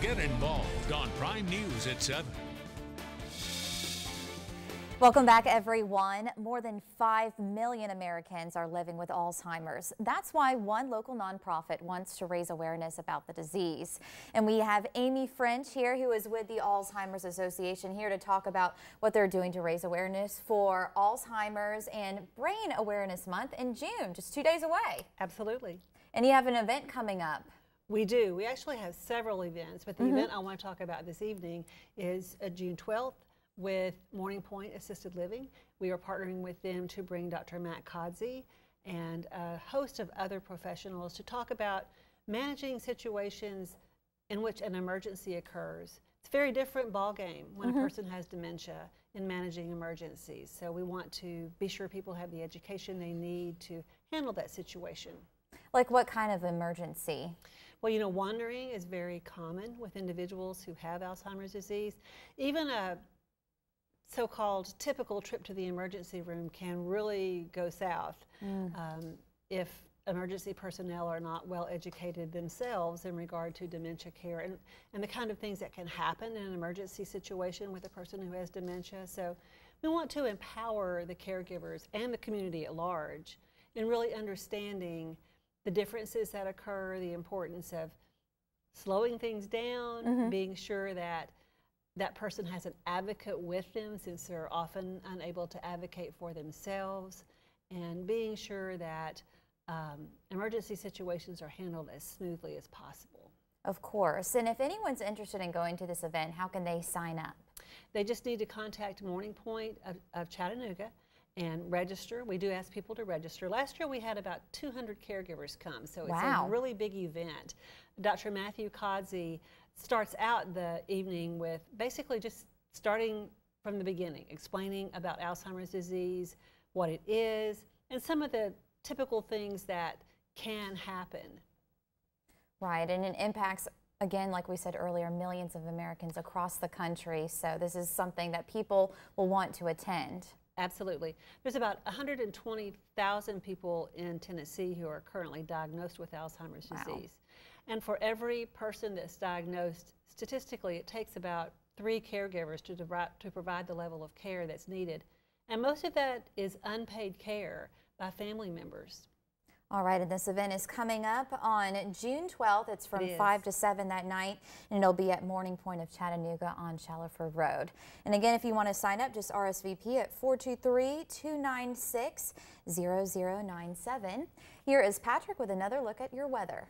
Get involved on Prime News at 7. Welcome back, everyone. More than 5 million Americans are living with Alzheimer's. That's why one local nonprofit wants to raise awareness about the disease. And we have Amy French here, who is with the Alzheimer's Association, here to talk about what they're doing to raise awareness for Alzheimer's and Brain Awareness Month in June, just 2 days away. Absolutely. And you have an event coming up. We do. We actually have several events, but the event I want to talk about this evening is June 12th. With Morning Point Assisted Living. We are partnering with them to bring Dr. Matt Kodzie and a host of other professionals to talk about managing situations in which an emergency occurs. It's a very different ballgame when a person has dementia in managing emergencies. So we want to be sure people have the education they need to handle that situation. Like what kind of emergency? Well, you know, wandering is very common with individuals who have Alzheimer's disease. Even a so-called typical trip to the emergency room can really go south if emergency personnel are not well educated themselves in regard to dementia care and the kind of things that can happen in an emergency situation with a person who has dementia. So we want to empower the caregivers and the community at large in really understanding the differences that occur, the importance of slowing things down, being sure that that person has an advocate with them since they're often unable to advocate for themselves, and being sure that emergency situations are handled as smoothly as possible. Of course. And if anyone's interested in going to this event, how can they sign up? They just need to contact Morning Point of Chattanooga and register. We do ask people to register. Last year we had about 200 caregivers come, so it's a really big event. Dr. Matthew Kodzie starts out the evening with basically just starting from the beginning, explaining about Alzheimer's disease, what it is, and some of the typical things that can happen. Right, and it impacts, again, like we said earlier, millions of Americans across the country, so this is something that people will want to attend. Absolutely. There's about 120,000 people in Tennessee who are currently diagnosed with Alzheimer's disease. And for every person that's diagnosed, statistically, it takes about 3 caregivers to provide the level of care that's needed. And most of that is unpaid care by family members. All right, and this event is coming up on June 12th. It's from 5 to 7 that night, and it'll be at Morning Point of Chattanooga on Shallowford Road. And again, if you want to sign up, just RSVP at 423-296-0097. Here is Patrick with another look at your weather.